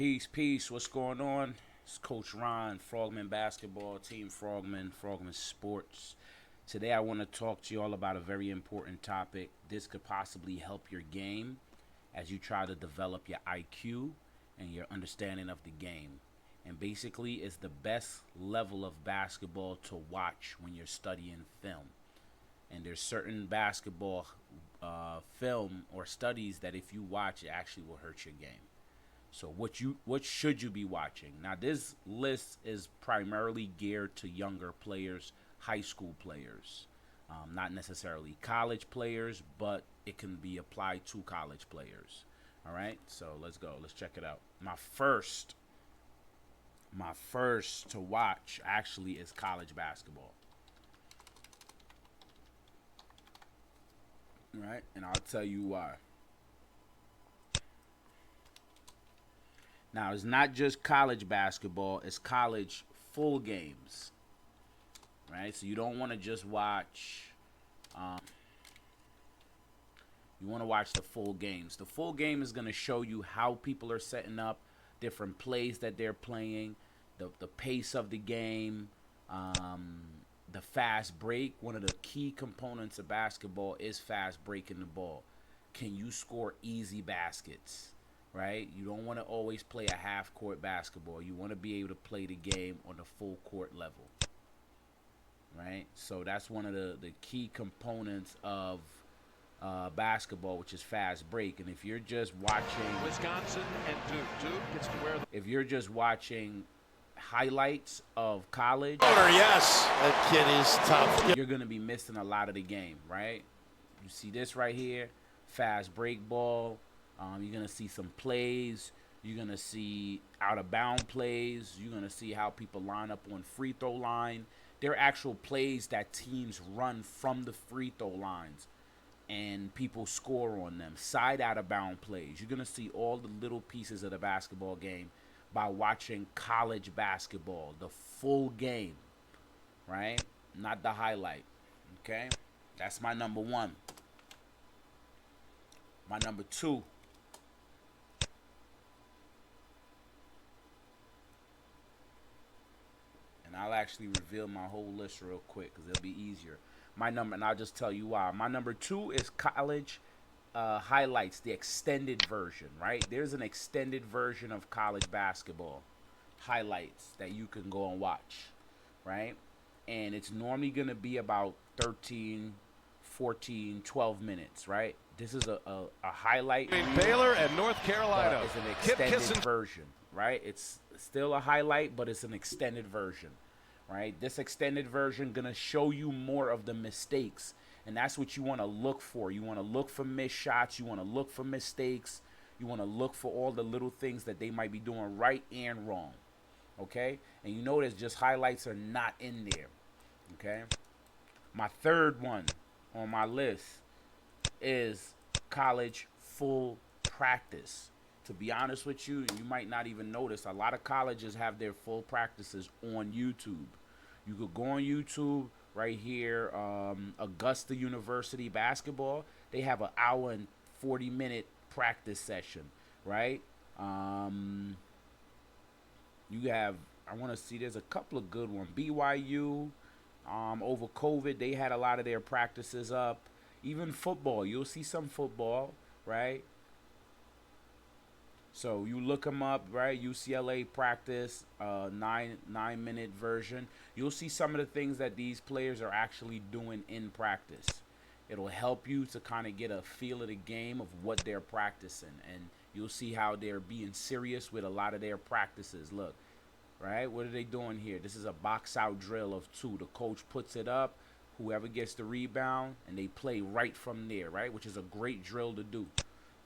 Peace, peace. What's going on? It's Coach Ron, FrogMon Basketball, Team FrogMon, FrogMon Sports. Today I want to talk to you all about a very important topic. This could possibly help your game as you try to develop your IQ and your understanding of the game. And basically, it's the best level of basketball to watch when you're studying film. And there's certain basketball film or studies that if you watch, it actually will hurt your game. So what should you be watching? Now this list is primarily geared to younger players, high school players, not necessarily college players, but it can be applied to college players. All right, so let's go. Let's check it out. My first to watch actually is college basketball. All right, and I'll tell you why. Now, it's not just college basketball, it's college full games, right? So you don't want to just watch, you want to watch the full games. The full game is going to show you how people are setting up different plays that they're playing, the pace of the game, the fast break. One of the key components of basketball is fast breaking the ball. Can you score easy baskets? Right? You don't want to always play a half-court basketball. You want to be able to play the game on the full-court level. Right? So that's one of the key components of basketball, which is fast break. And if you're just watching Wisconsin and Duke gets to wear if you're just watching highlights of college, yes, that kid is tough. you're going to be missing a lot of the game, right? You see this right here, fast break ball. You're going to see some plays. You're going to see out-of-bound plays. You're going to see how people line up on free throw line. There are actual plays that teams run from the free throw lines, and people score on them. Side out-of-bound plays. You're going to see all the little pieces of the basketball game by watching college basketball, the full game, right? Not the highlight, okay? That's my number one. My number two. And I'll actually reveal my whole list real quick because it'll be easier. And I'll just tell you why. My number two is college highlights, the extended version, right? There's an extended version of college basketball highlights that you can go and watch, right? And it's normally going to be about 13, 14, 12 minutes, right? This is a highlight. Baylor and North Carolina. It's an extended version, right? It's still a highlight, but it's an extended version, right? This extended version gonna show you more of the mistakes, and that's what you want to look for. You want to look for missed shots. You want to look for mistakes. You want to look for all the little things that they might be doing right and wrong, okay? And you notice just highlights are not in there, okay? My third one on my list is college full practice. To be honest with you, you might not even notice, a lot of colleges have their full practices on YouTube. You could go on YouTube right here, Augusta University basketball. They have an hour and 40-minute practice session, right? You have, I want to see, there's a couple of good ones. BYU, over COVID, they had a lot of their practices up. Even football, you'll see some football, right? So you look them up, right? UCLA practice, 9-minute version. You'll see some of the things that these players are actually doing in practice. It'll help you to kind of get a feel of the game of what they're practicing. And you'll see how they're being serious with a lot of their practices. Look, right? What are they doing here? This is a box-out drill of two. The coach puts it up. Whoever gets the rebound, and they play right from there, right? Which is a great drill to do.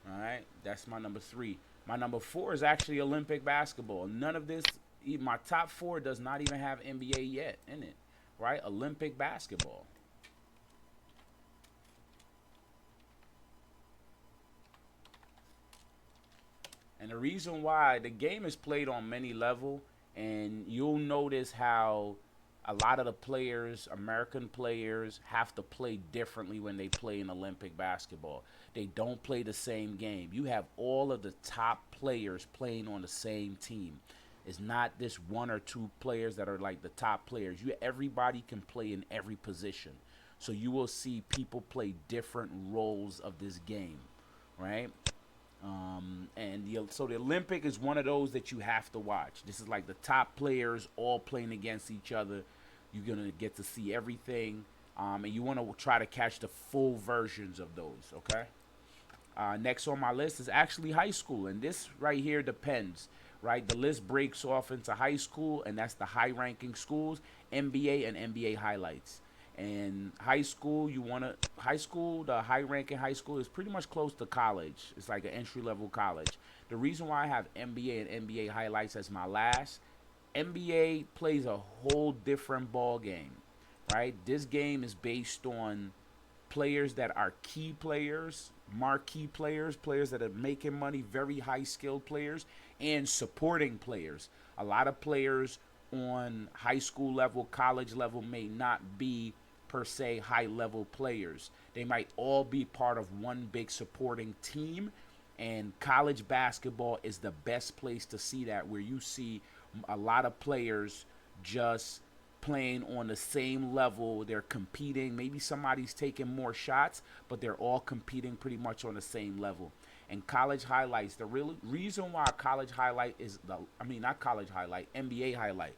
All right? That's my number three. My number four is actually Olympic basketball. None of this, my top four does not even have NBA yet in it, right? Olympic basketball. And the reason why, the game is played on many levels, and you'll notice how a lot of the players, American players, have to play differently when they play in Olympic basketball. They don't play the same game. You have all of the top players playing on the same team. It's not this one or two players that are like the top players. Everybody can play in every position. So you will see people play different roles of this game, right? So the Olympic is one of those that you have to watch. This is like the top players all playing against each other. You're gonna get to see everything, and you want to try to catch the full versions of those. Okay. Next on my list is actually high school, and this right here depends. Right, the list breaks off into high school, and that's the high-ranking schools, NBA and NBA highlights. And high school, the high-ranking high school is pretty much close to college. It's like an entry-level college. The reason why I have NBA and NBA highlights as my last, NBA plays a whole different ball game, right? This game is based on players that are key players, marquee players, players that are making money, very high skilled players, and supporting players. A lot of players on high school level, college level may not be per se high level players. They might all be part of one big supporting team, and college basketball is the best place to see that, where you see a lot of players just playing on the same level. They're competing. Maybe somebody's taking more shots, but they're all competing pretty much on the same level. And college highlights, the real reason why college highlight is not college highlight, NBA highlight